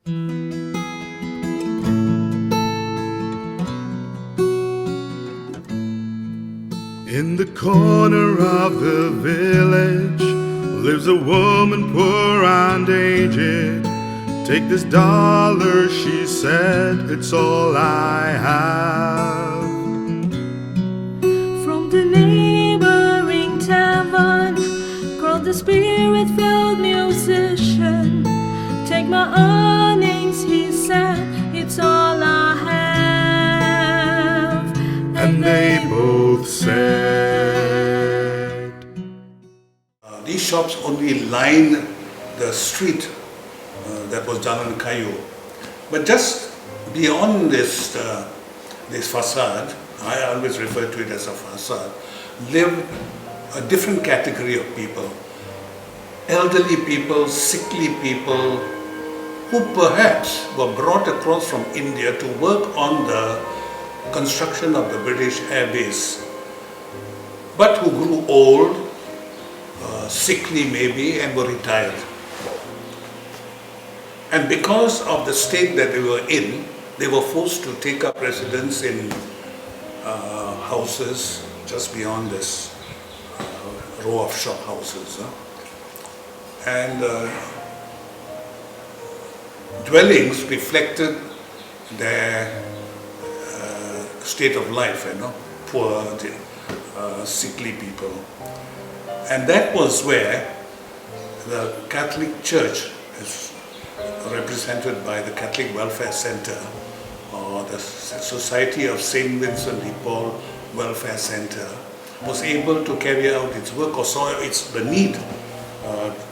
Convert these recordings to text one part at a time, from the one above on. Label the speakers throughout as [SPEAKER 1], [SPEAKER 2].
[SPEAKER 1] In the corner of the village lives a woman poor and aged. Take this dollar, she said, it's all I have.
[SPEAKER 2] From the neighboring tavern called the spirit-filled musician. Take my earnings, he said, it's all I have.
[SPEAKER 1] And they both said.
[SPEAKER 3] These shops only line the street that was Jalan Kayu. But just beyond this facade, I always refer to it as a facade, lived a different category of people. Elderly people, sickly people, who perhaps were brought across from India to work on the construction of the British Air Base, but who grew old, sickly maybe, and were retired. And because of the state that they were in, they were forced to take up residence in houses just beyond this row of shop houses. And dwellings reflected their state of life, poor, sickly people. And that was where the Catholic Church is represented by the Catholic Welfare Center or the Society of St. Vincent de Paul Welfare Center was able to carry out its work, or saw the need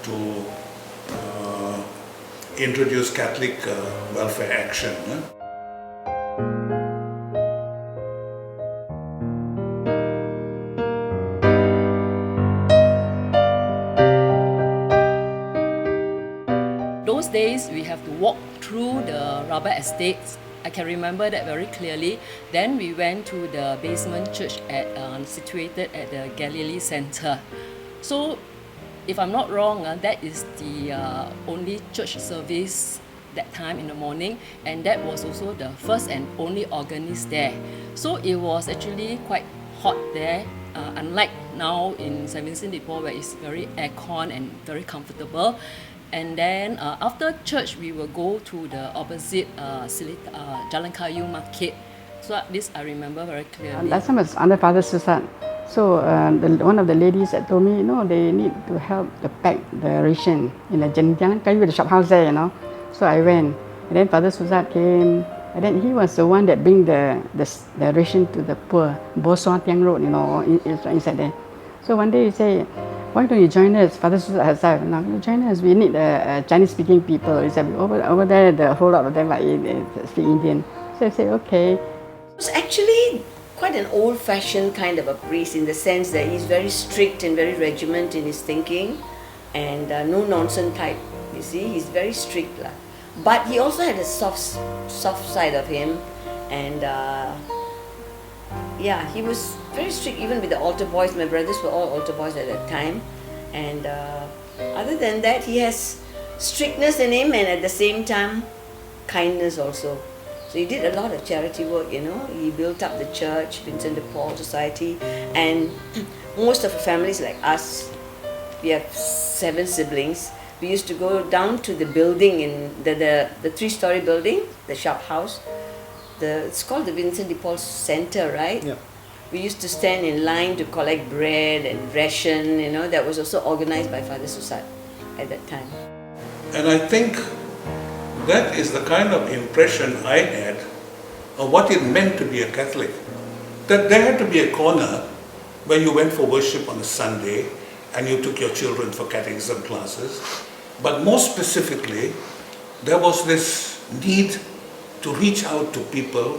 [SPEAKER 3] to introduce Catholic welfare action.
[SPEAKER 4] Those days we have to walk through the rubber estates. I can remember that very clearly. Then we went to the basement church situated at the Galilee Center. So, if I'm not wrong, that is the only church service that time in the morning, and that was also the first and only organist there. So it was actually quite hot there, unlike now in St. Vincent de Paul where it's very aircon and very comfortable. And then after church, we will go to the opposite Jalan Kayu market. So this I remember very clearly.
[SPEAKER 5] Last time was under Father Suzanne. So one of the ladies that told me, they need to help to pack the ration in the Jalan Kayu, the shop house there, So I went. And then Father Suzanne came. And then he was the one that bring the ration to the poor. Boswa Tiang Road, inside there. So one day he said, why don't you join us? Father Suzanne herself, now you join us. We need Chinese-speaking people. He said, over there, the whole lot of them speak Indian. So I said, okay.
[SPEAKER 6] It was actually quite an old-fashioned kind of a priest in the sense that he's very strict and very regimented in his thinking and no-nonsense type, you see. He's very strict. But he also had a soft side of him, and he was very strict even with the altar boys. My brothers were all altar boys at that time, and other than that, he has strictness in him and at the same time kindness also. So he did a lot of charity work, He built up the church, Vincent de Paul Society, and most of the families like us, we have 7 siblings. We used to go down to the building in the 3-story building, the shop house. It's called the Vincent de Paul Center, right?
[SPEAKER 7] Yeah.
[SPEAKER 6] We used to stand in line to collect bread and ration, that was also organized by Father Suzanne at that time.
[SPEAKER 3] And I think that is the kind of impression I had of what it meant to be a Catholic. That there had to be a corner where you went for worship on a Sunday and you took your children for catechism classes. But more specifically, there was this need to reach out to people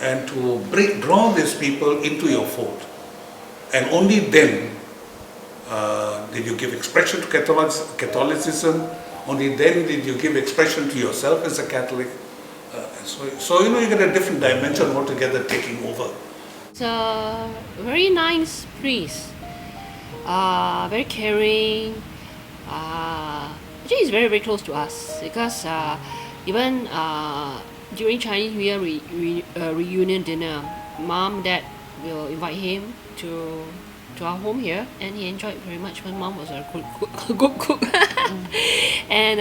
[SPEAKER 3] and to draw these people into your fold. And only then did you give expression to Catholicism, only then did you give expression to yourself as a Catholic. So you get a different dimension altogether taking over.
[SPEAKER 8] It's a very nice priest, very caring. Actually, he's very, very close to us because Even during Chinese New Year reunion dinner, mom, dad will invite him to our home here, and he enjoyed very much. My mom was a good cook, and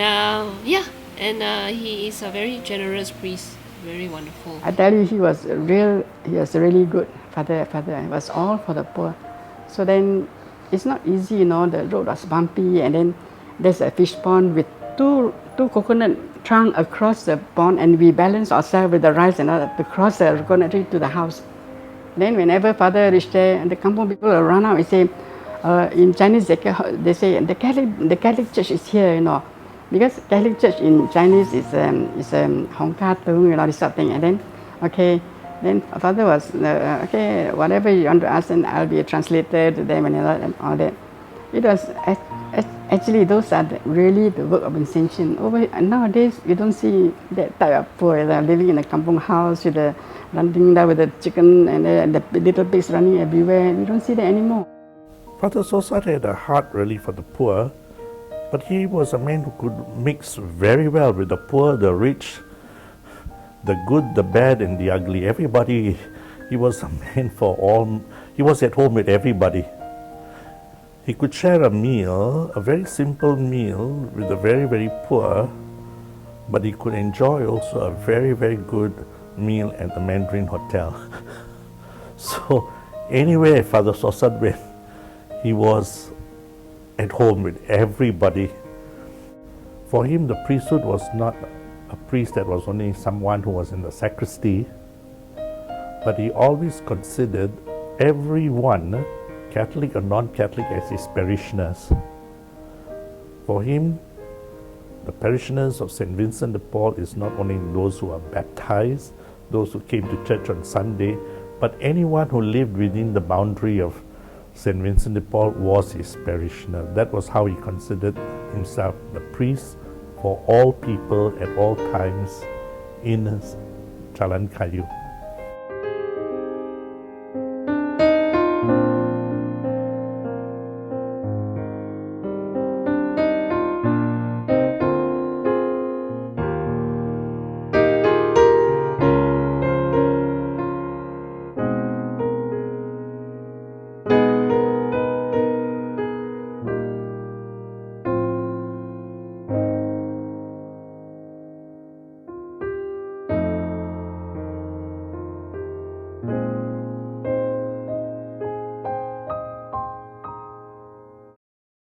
[SPEAKER 8] he is a very generous priest, very wonderful.
[SPEAKER 5] I tell you, he was really good father. It was all for the poor. So then, it's not easy, you know. The road was bumpy, and then there's a fish pond with two coconut trunk across the pond, and we balance ourselves with the rice and all to cross the coconut tree to the house. Then whenever father reached there, and the kampung people will run out and say, in Chinese they say the Catholic Church is here, you know, because Catholic Church in Chinese is Hong Ka Tung, you know, this sort of thing. And then then father was okay, whatever you want to ask, and I'll be a translator to them and all that. It was actually those are really the work of intention. Nowadays you don't see that type of poor living in a kampung house with the running down with the chicken and the little pigs running everywhere. We don't see that anymore.
[SPEAKER 7] Father Saussard had a heart really for the poor, but he was a man who could mix very well with the poor, the rich, the good, the bad, and the ugly. Everybody, he was a man for all. He was at home with everybody. He could share a meal, a very simple meal with the very, very poor, but he could enjoy also a very, very good meal at the Mandarin Hotel. So anywhere Father Saussard went, he was at home with everybody. For him, the priesthood was not a priest that was only someone who was in the sacristy, but he always considered everyone, Catholic or non-Catholic, as his parishioners. For him, the parishioners of St. Vincent de Paul is not only those who are baptized, those who came to church on Sunday, but anyone who lived within the boundary of St. Vincent de Paul was his parishioner. That was how he considered himself the priest for all people at all times in Jalan Kayu.